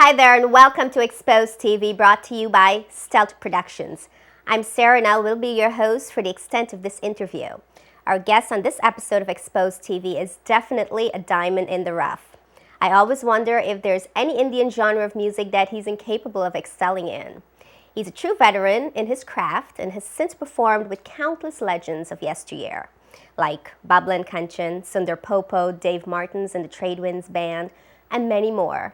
Hi there and welcome to Xposed TV, brought to you by Stealth Productions. I'm Sarah and I will be your host for the extent of this interview. Our guest on this episode of Xposed TV is definitely a diamond in the rough. I always wonder if there's any Indian genre of music that he's incapable of excelling in. He's a true veteran in his craft and has since performed with countless legends of yesteryear, like Bablan Kanchan, Sundar Popo, Dave Martins and the Tradewinds Band, and many more.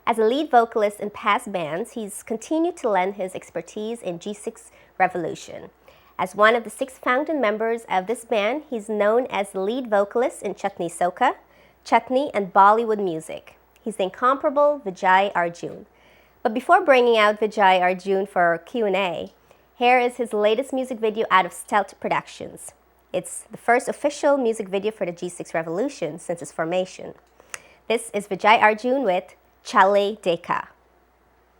As a lead vocalist in past bands, he's continued to lend his expertise in G6 Revolution. As one of the 6 founding members of this band, he's known as the lead vocalist in Chutney Soca, Chutney, and Bollywood music. He's the incomparable Vijay Arjun. But before bringing out Vijay Arjun for Q&A, here is his latest music video out of Stealth Productions. It's the first official music video for the G6 Revolution since its formation. This is Vijay Arjun with Chale Dekha.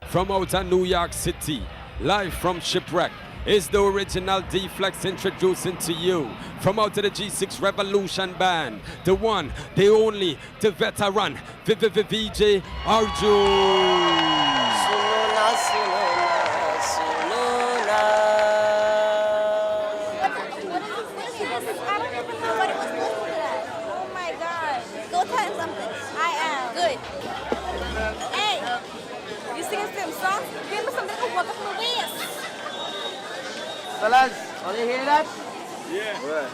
From outer New York City, live from Shipwreck, is the original D-Flex introducing to you. From out of the G6 Revolution Band, the one, the only, the veteran, Vijay Arjun. Oh my God. Go tell him something. I am. Good. Hey, you singing some songs? Give me something to work up my waist. Fellas, want to hear that? Yeah. Right.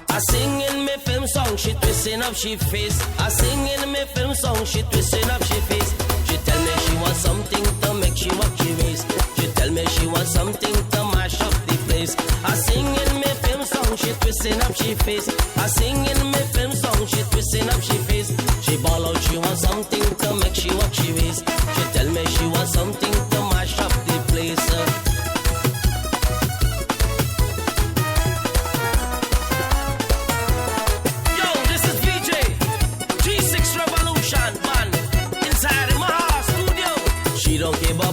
I sing in my film song, she twisting up she face. I sing in my film song, she twisting up she face. She tell me she wants something to make she walk she waist. She tell me she wants something to mash up the place. I sing in my film song, she twisting up she face. I sing in my film song, she twisting up she face. She ball out, she wants something to make she walk she waist. She tell me she wants something to mash up the place.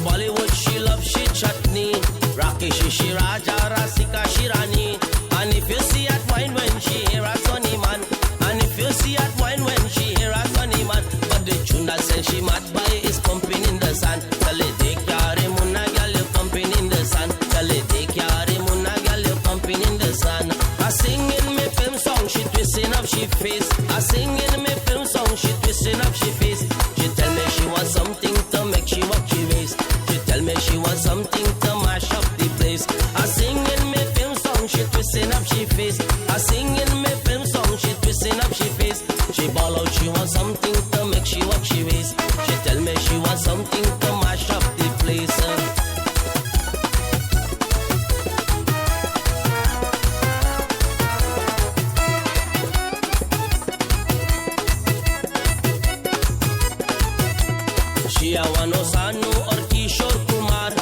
Bollywood, she love she chutney. Rakesh, she Raja, Rasika, she Rani. And if you see at wine when she hear a sunny man. And if you see at wine when she hear a sunny man. But the tune that send she mad by is pumping in the sun. Tell it, take care, Muna girl, you pumping in the sun. Tell it, take care, Muna girl, you pumping in the sun. I sing in my film song, she twisting up she face. I sing in my film song, she twisting up she face. She tell me she wants something to make she walk she waist. Tell me she wants something to mash up the place. I sing in my film song, she twisting up she face. I sing in my film song, she twisting up she face. She ball out, she wants something to make she walk she waist. She tell me she wants something to mash up the place. She a wano sanu or Kishore Kumar.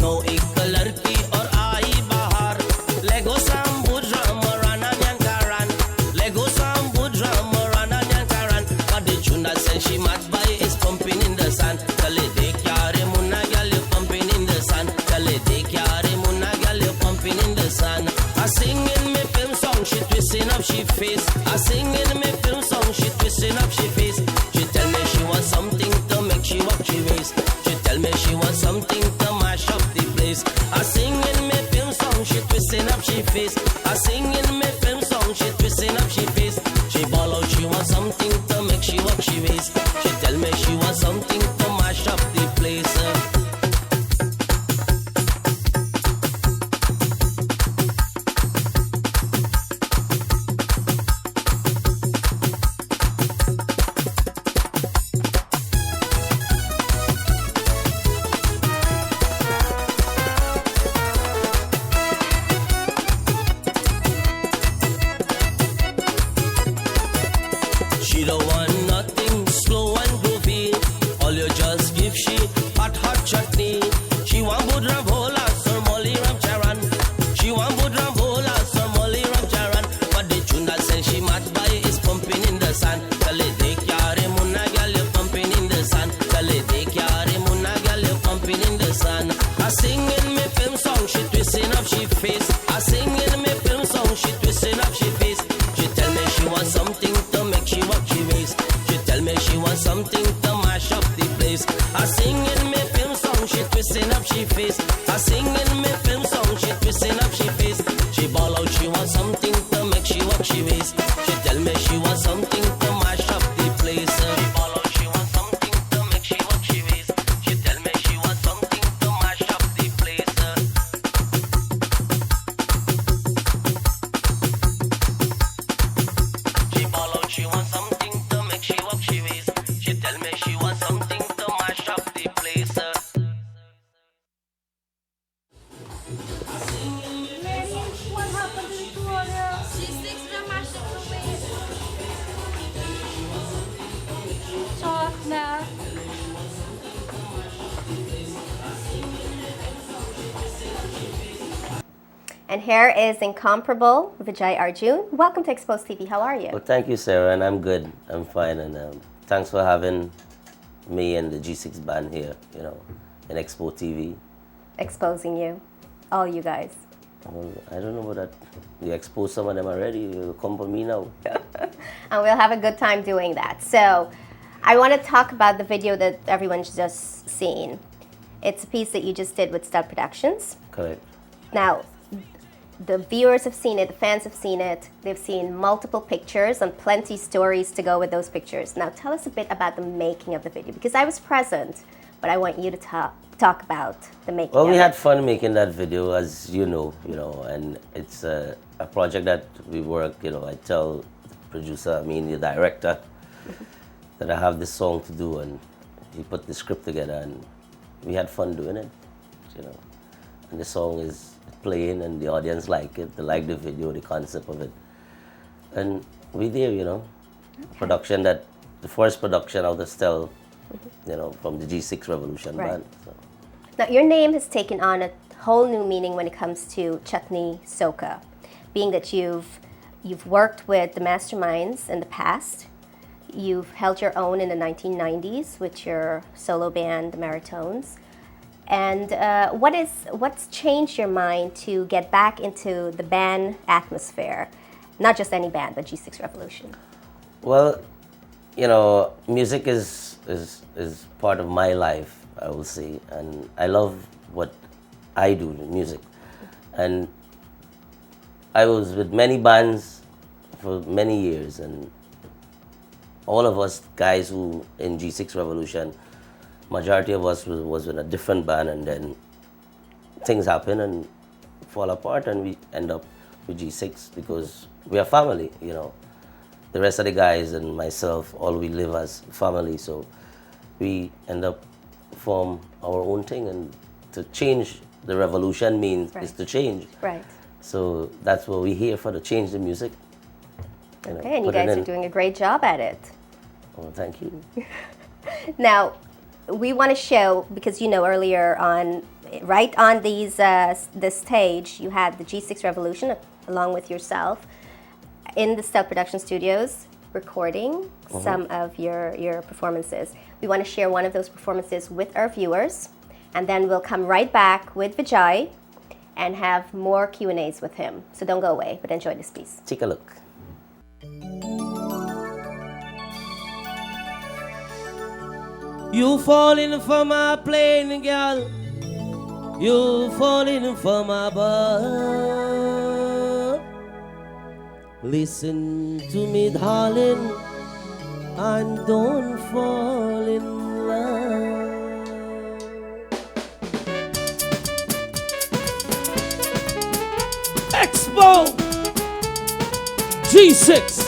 No ek ladki or aayi bahar. Lego Sambudra Marana Nyankaran. Lego Sambudra Marana Nyankaran. But the tune that send she mad by is pumping in the sun. Tell it they kyare munna gal you pumping in the sun. Tell it they kyare munna gal you pumping in the sun. I sing in my film song, she twisting up she face. I sing in my film song, she twisting up she face. She tell me she wants something to make she walk she waist. She tell me she wants something face. I sing in me film song, she twisting up she face. I sing in me film song, she twisting up she face. She ball out, she want something to make she walk she waist. She tell me she want something to mash up the place. She ball out, she want something to make she walk she waist. She tell me she want something to mash up the place. She ball out, she want something to make she walk she waist. She tell me she want something to mash up the place. What happened to the water? G6 na mashed up the way. Chalk na. And here is incomparable Vijay Arjun. Welcome to Xposed TV. How are you? Well, thank you, Sarah, and I'm good. I'm fine, and thanks for having me and the G6 band here, you know, in Xposed TV. Exposing you, all you guys. Well, I don't know about that. You exposed some of them already. You come for me now. And we'll have a good time doing that. So I want to talk about the video that everyone's just seen. It's a piece that you just did with Stealth Productions. Correct. Now, the viewers have seen it, the fans have seen it. They've seen multiple pictures and plenty stories to go with those pictures. Now, tell us a bit about the making of the video, because I was present, but I want you to talk about the making Well, of we it. had fun making that video, as you know, and it's a project that we work, you know, I tell the producer, the director, that I have this song to do, and he put the script together, and we had fun doing it, you know. And the song is playing, and the audience like it, they like the video, the concept of it. And we there, you know, production that, the first production out of Stealth, you know, from the G6 Revolution Right. band. So. Now, your name has taken on a whole new meaning when it comes to chutney soca, being that you've worked with the masterminds in the past. You've held your own in the 1990s with your solo band, the Maritones. And what's changed your mind to get back into the band atmosphere? Not just any band, but G6 Revolution. Well, you know, music is part of my life, I will say, and I love what I do, music. And I was with many bands for many years, and all of us guys who in G6 Revolution, majority of us was in a different band, and then things happen and fall apart, and we end up with G6 because we are family, you know. The rest of the guys and myself, all we live as family, so we end up form our own thing, and to change the revolution means is to change. Right. So that's what we're here for, to change the music. You know, Okay, and you put it guys are in. doing a great job at it. Oh, thank you. Now, we want to show, because you know earlier on, right on these this stage, you had the G6 Revolution along with yourself in the Stealth Production Studios recording some of your performances. We want to share one of those performances with our viewers, and then we'll come right back with Vijay and have more Q&As with him. So don't go away, but enjoy this piece. Take a look. You falling for my plane, girl. You falling for my bud. Listen to me, darling, and don't fall in love. Expo G6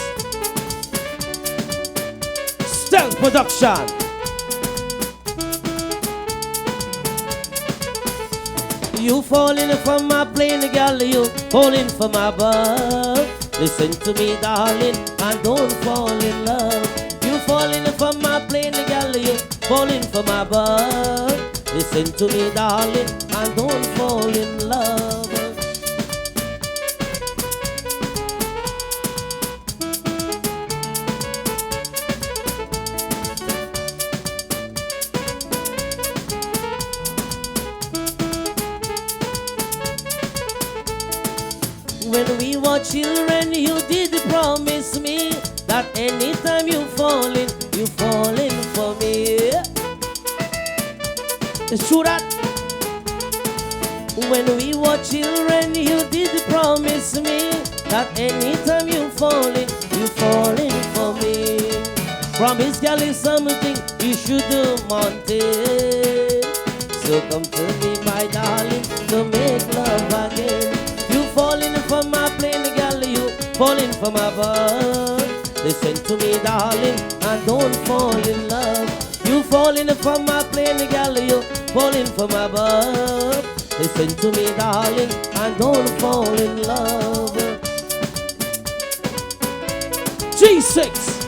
Stealth Production. You falling for my plane, girl, you falling for my bud. Listen to me, darling, and don't fall in love. You falling for my plane, girl, you falling for my bud. Listen to me, darling, and don't fall in love. When we were children, you did promise me that anytime you falling for me. It's true that when we were children, you did promise me that anytime you falling for me. Promise, girl, is something you should maintain. So come to me, my darling, to make love again. You falling for my plane, girl, you falling for my bird. Listen to me, darling, and don't fall in love. You falling for my plane, girl, you falling for my bird. Listen to me, darling, and don't fall in love. G6.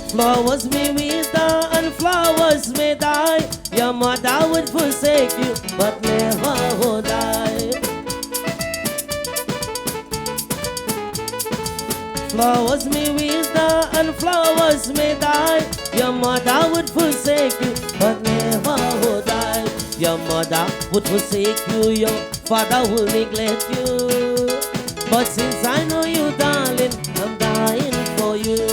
Flowers may wither and flowers may die. Your mother would forsake you, but never would I. Flowers may wither and flowers may die. Your mother would forsake you, but never would I. Your mother would forsake you, your father will neglect you. But since I know you, darling, I'm dying for you.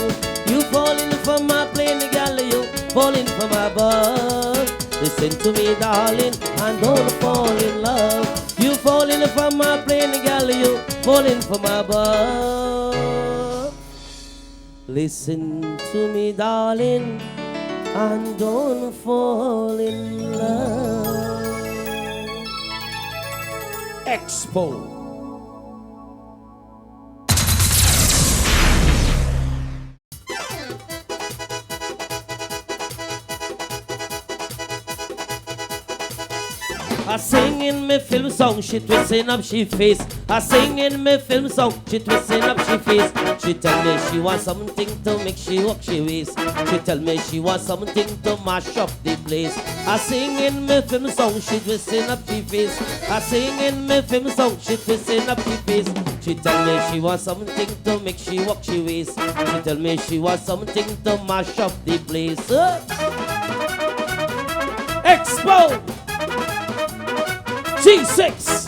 You falling for my plane, girl, you falling for my bird. Listen to me, darling, and don't fall in love. You falling for my plane, girl, you falling for my bird. Listen to me, darling, and don't fall in love. Expo. I sing in my film song, she twisting up she face. I sing in my film song, she twisting up she face. She tell me she wants something to make she walk she waist. She tell me she wants something to mash up the place. I sing in my film song, she twisting up she face. I sing in my film song, she twisting up she face. She tell me she wants something to make she walk she waist. She tell me she wants something to mash up the place. Expo G6.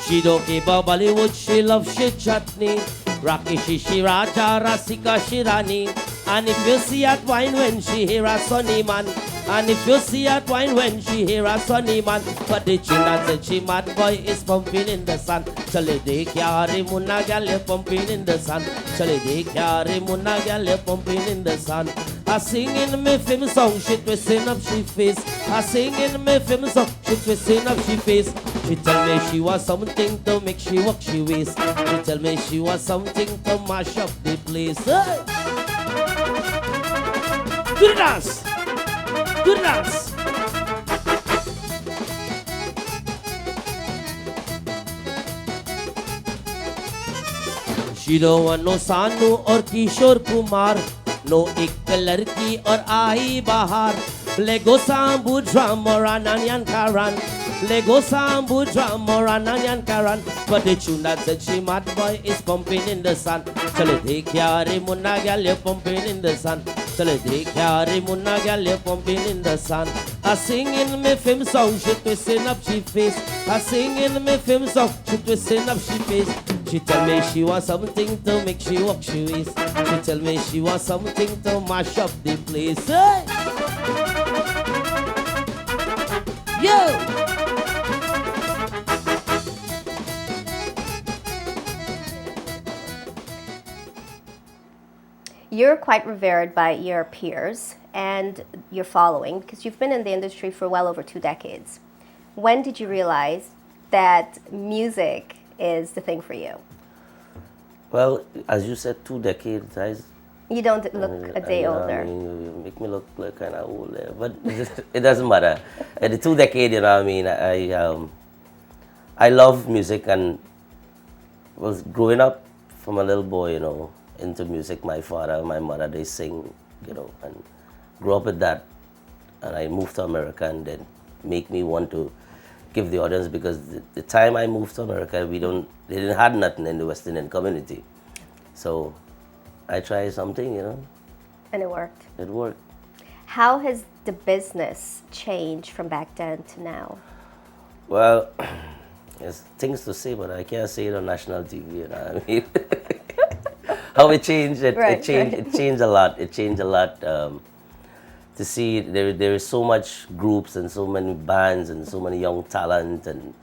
She don't give a Bollywood, she love she chutney. Rocky she Raja Rasika Shirani. And if you see her twine when she hear a sunny man. And if you see her twine when she hear a sunny man. But the tune that said she mad boy is pumping in the sun. Chale de kyare munna gal pumping in the sun. Chale de kyare munna gal pumping in the sun. I sing in my film song, she twisting up she face. I sing in my film song, she twisting up she face. She tell me she wants something to make she walk she waist. She tell me she wants something to mash up the place. Hey! Do the dance! Do the dance! She don't want no Sanu or Kishore Kumar. No ek ladki or aayi bahar. Lego sambu drum or ananyan karan. Lego sambu drum or ananyan karan. But the tune that said she mad boy is pumping in the sun. Chale de kyare munna gal pumping in the sun. Chale de kyare munna gal pumping in the sun. I sing in my film song, she twisting up she face. I sing in my film song, she twisting up she face. She tell me she wants something to make she walk she waist. She tell me she wants something to mash up the place. Hey! Yo! You're quite revered by your peers and your following because you've been in the industry for well over 2 decades. When did you realize that music is the thing for you? Well, as you said, 2 decades. You don't look a day older. I mean, you make me look like kind of old, but it doesn't matter. The 2 decades, you know what I mean? I love music and was growing up from a little boy, you know, into music. My father, my mother, they sing, you know, and grew up with that. And I moved to America and then make me want to give the audience, because the time I moved to America, they didn't have nothing in the West Indian community. So I tried something, you know. And it worked. It worked. How has the business changed from back then to now? Well, there's things to say, but I can't say it on national TV. You know what I mean? How it changed? It changed a lot. It changed a lot. To see there is so much groups and so many bands and so many young talent, and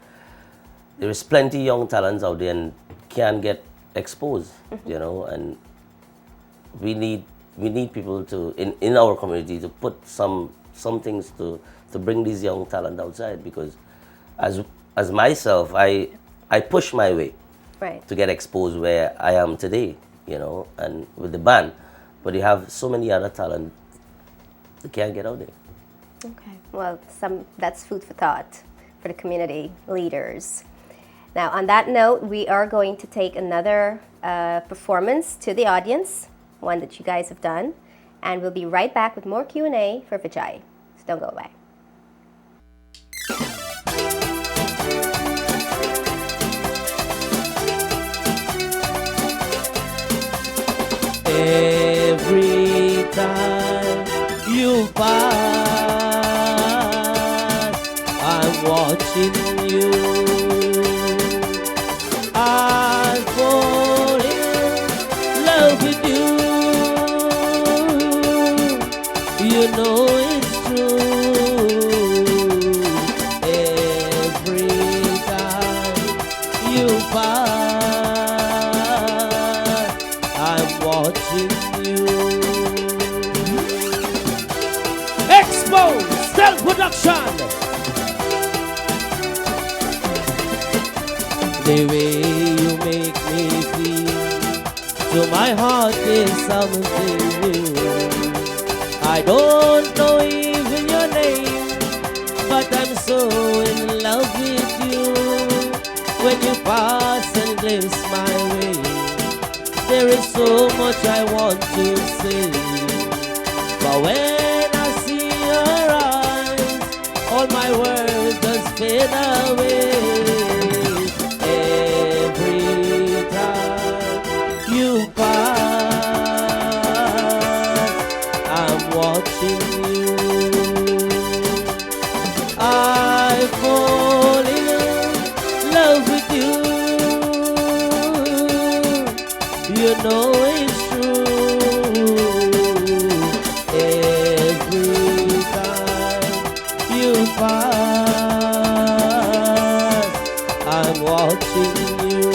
there is plenty young talents out there and can get exposed. You know, and we need people to in our community to put some things to bring these young talent outside, because as myself, I push my way to get exposed where I am today, you know, and with the band. But you have so many other talent that can't get out there. Okay, well, that's food for thought for the community leaders. Now, on that note, we are going to take another performance to the audience, one that you guys have done, and we'll be right back with more Q&A for Vijay. So don't go away. Every time you pass, I'm watching you. I fall in love with you. You know it's true. Every time you pass, I'm watching you. Xposed Self-Production. The way you make me feel, to my heart is something new. I don't know even your name, but I'm so in love with you. When you pass and glimpse my way, there is so much I want to say. But when I see your eyes, all my words just fade away. Every time you pass, I'm watching you. I fall in love with you. You know it's true. Every time you pass, I'm watching you.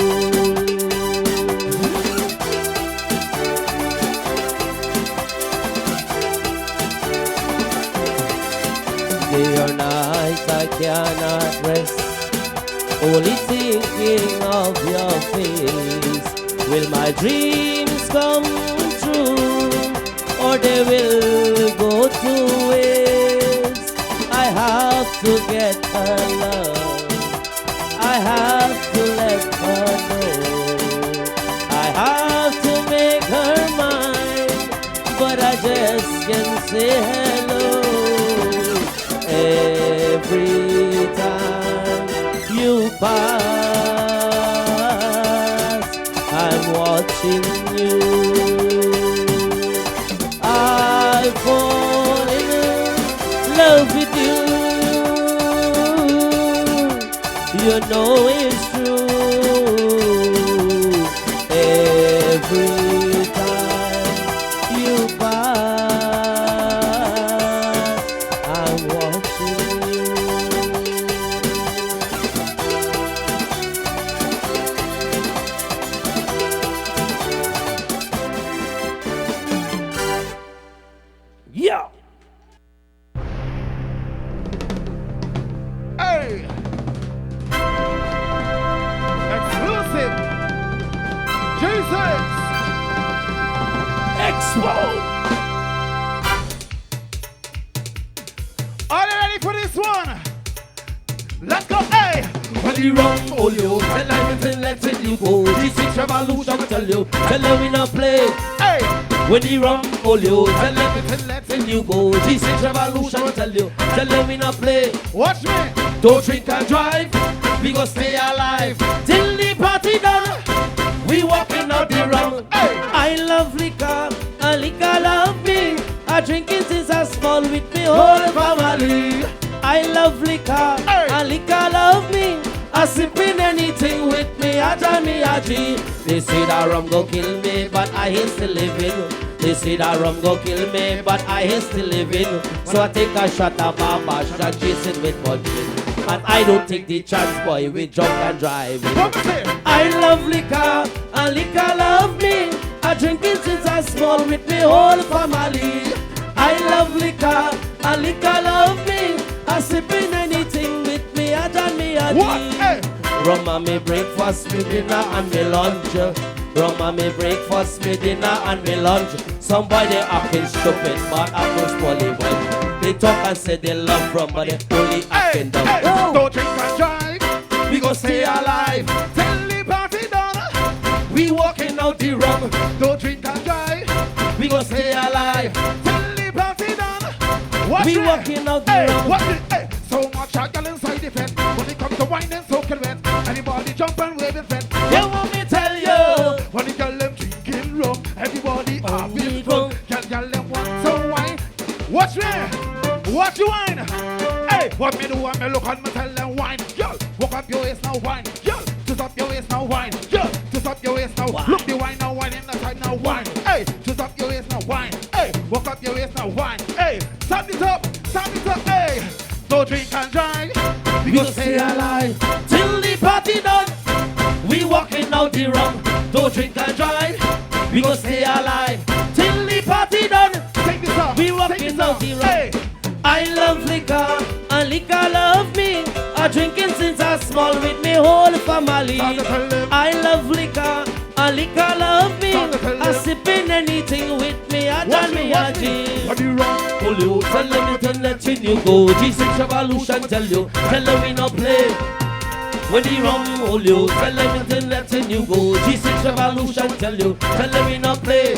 Day or night I cannot rest, only thinking of your face. Will my dreams come true, or they will go to waste? I have to get her love, I have to let her know, I have to make her mine, but I just can't say hello. Every time you pass, I'm watching you. I fall in love with you. You know it's true. Every time you pass, I'm watching you. Yeah. Hey! Exclusive! Jesus! Xposed. Are you ready for this one? Let's go, hey! When you run, all you tell everything, let it you go. G6 revolution, tell you we not play. Hey! When you run, all you tell everything, let it you go. G6 revolution, tell you we not play. Watch me! Don't drink and drive, we go stay alive till the party done. We walking out the rum. Hey! I love liquor, and liquor love me. I drink drinking since I small with me whole family. I love liquor, and liquor love me. I sipping anything with me, I join me a G. They say that rum go kill me, but I ain't still living. They say that rum go kill me, but I ain't still living. So I take a shot of Baba, shot chase it with one gin. And I don't take the chance, boy, with drunk and driving. I love liquor, and liquor love me. I drinking since I small with me whole family. I love liquor, and liquor love me. I sipping anything with me, I done me a deal. Rum and me breakfast, me dinner and me lunch. Rum and me breakfast, me dinner and me lunch. Somebody acting stupid, but I was fully well. They talk and say they love rum, but they only acting dumb. Don't drink and drive, we gon' stay alive. Till the party done, We walking out the rum, don't drink and drive, we gon' stay alive. till the party done. Watch We it. walking out the Hey, rum. watch it. Hey, so much I got inside the fence. When it comes to wine and soaking wet, anybody jump and wave it fence. You want me tell you? When the girl them drinking rum, everybody have Only it fun. rum. Girl them want some wine. Watch me, watch you wine. Hey, what me do? Me look and me tell them wine. Girl, walk up your waist now, wine. Girl, twist up your waist now, wine. Girl, twist up your waist now. Wine. Look the wine now, wine in the side now, wine. Hey, twist up your waist now, wine. Hey, walk up your waist now, wine. Hey, stand it up, hey. Don't drink and drive. We gon' stay alive till the party done. We walking out the rum, don't drink and drive. We gon' stay alive till the party done. Take this up. We take walking this out up. the rum. Hey, I love liquor, and liquor love me. I drinking since I small with me whole family. Time to tell them. I love liquor, and liquor love me. Time to tell I them. sipping anything with me, I watch done me, me a watch me. gin. What do you wrong? Pull you, tell them it and letting you go. G6 Revolution tell you, tell them we no play. When the rum hold you, tell them it and letting you go. G6 Revolution tell you, tell them we no play.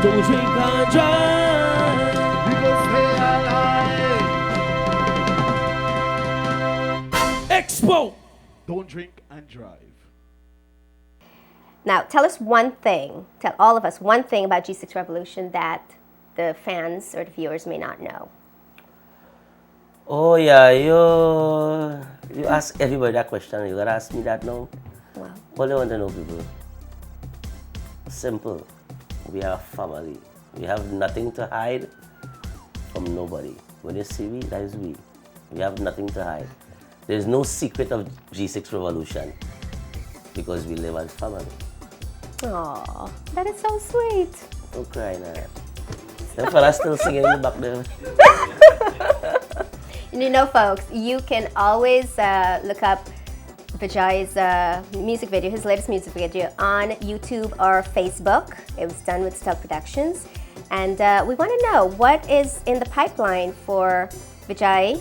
Don't drink and drive. We gon' stay alive. Expo. Don't drink and drive. Now, tell us one thing, tell all of us one thing about G6 Revolution that the fans or the viewers may not know. Oh yeah, you ask everybody that question. You gotta ask me that now. Wow. All they want to know, people. Simple. We are a family. We have nothing to hide from nobody. When you see we, that is we. We have nothing to hide. There's no secret of G6 Revolution because we live as family. Aw, that is so sweet. Don't cry now. Them fellas still singing in the back there. And you know, folks, you can always look up Vijay's music video, his latest music video, on YouTube or Facebook. It was done with Stealth Productions. And we want to know what is in the pipeline for Vijay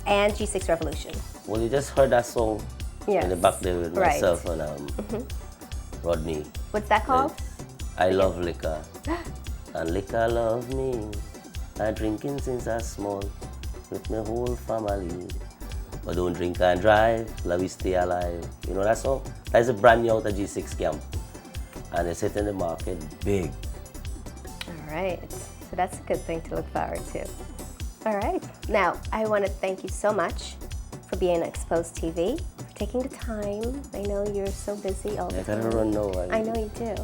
and G6 Revolution. Well, you just heard that song in the back there with Right. myself and Rodney. What's that called? I love liquor, and liquor love me. I drinking since I small with my whole family. But don't drink and drive, love we stay alive. You know that song? That's a brand new out of G6 camp, and it's hitting the market big. All right, so that's a good thing to look forward to. All right, now I want to thank you so much for being on Xposed TV, for taking the time. I know you're so busy all the I gotta time. run now. I know you do.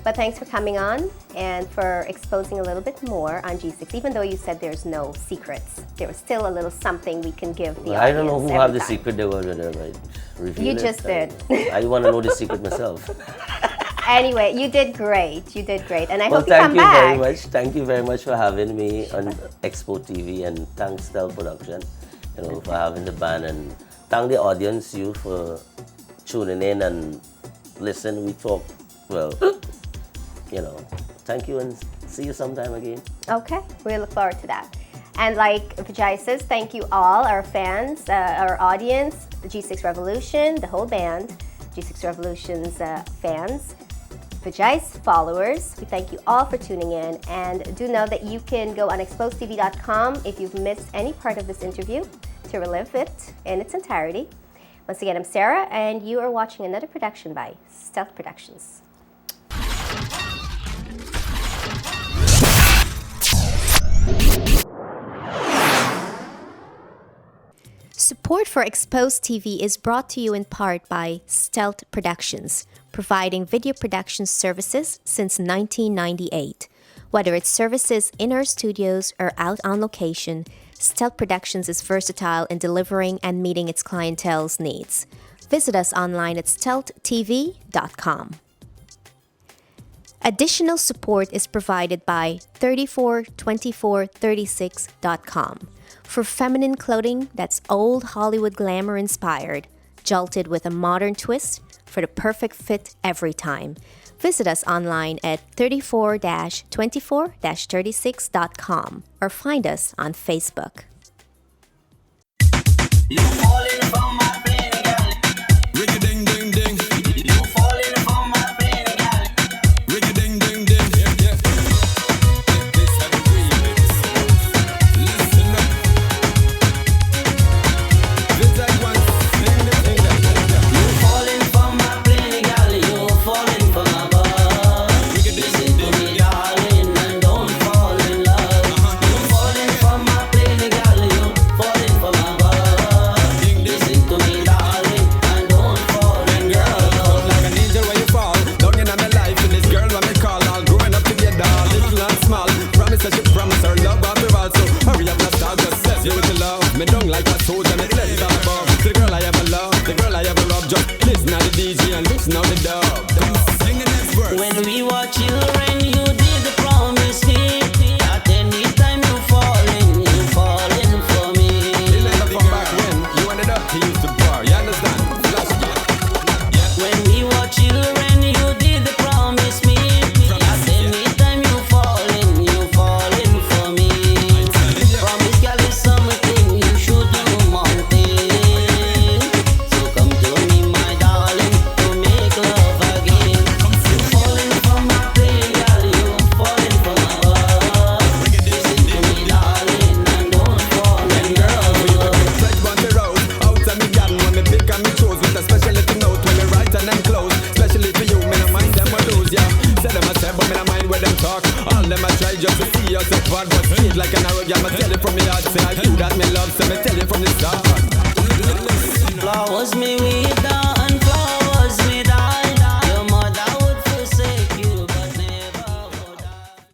But thanks for coming on and for exposing a little bit more on G6. Even though you said there's no secrets, there was still a little something we can give the Well, audience. I don't know who every have the time. secret they were gonna reveal. You it. just did. I want to know the secret myself. Anyway, you did great. You did great. And I Well, hope you come thank you back. very much. Thank you very much for having me on Xposed TV, and thanks Stealth Production, for having the band, and thank the audience, you, for tuning in and listen. We talk, well, thank you, and see you sometime again. Okay, we look forward to that. And like Vijay says, thank you all, our fans, our audience, the G6 Revolution, the whole band, G6 Revolution's fans, Vijay's followers. We thank you all for tuning in, and do know that you can go on XposedTV.com if you've missed any part of this interview to relive it in its entirety. Once again, I'm Sarah, and you are watching another production by Stealth Productions. Support for Xposed TV is brought to you in part by Stealth Productions, providing video production services since 1998. Whether it's services in our studios or out on location, Stealth Productions is versatile in delivering and meeting its clientele's needs. Visit us online at stealthtv.com. Additional support is provided by 342436.com for feminine clothing that's old Hollywood glamour inspired, jolted with a modern twist for the perfect fit every time. Visit us online at 34-24-36.com or find us on Facebook. You falling for my plane, girl. Riggy ding ding ding. You falling for my plane, girl. Riggy ding ding ding. Yeah, yeah. This is the remix. Listen up. Vijay one. Sing the thing. You falling for my plane, girl. You falling for my buzz. Listen to me, darling, and don't fall in love. You falling for my plane, girl. You falling for my buzz. Listen to me, darling, and don't fall in love. Like an angel when you fall down in my life, and this girl when me call, all growing up together, little and small. Promise that she promise her love after all. So hurry up, let's start just bless you with your love. Me down like a soldier, me blessed up above. The girl I ever love, the girl I ever love. Just listen to the DJ and listen to the dub. Come sing the next verse. When we were children, you did promise me that anytime you falling for me. You never come back when you ended up to use the bar. You understand? Flash it. When we were children, you did promise me that anytime you falling for me. Promise, girl, is something you should do more thing. So come to me, my darling, to make love again. You falling for my plane, girl, you falling for my buzz. Listen to me, darling, and don't fall in love. Fresh on the road, out of me garden when me pick and me choose with a special little note when me write and them close. Especially for you, me no mind them or lose, yeah. Say them a say, but me no mind where them talk. All them a try just to see us apart, but straight like an arrow, yeah. Me tell you from me heart, say I you that me love, so me tell you from the start. Flowers me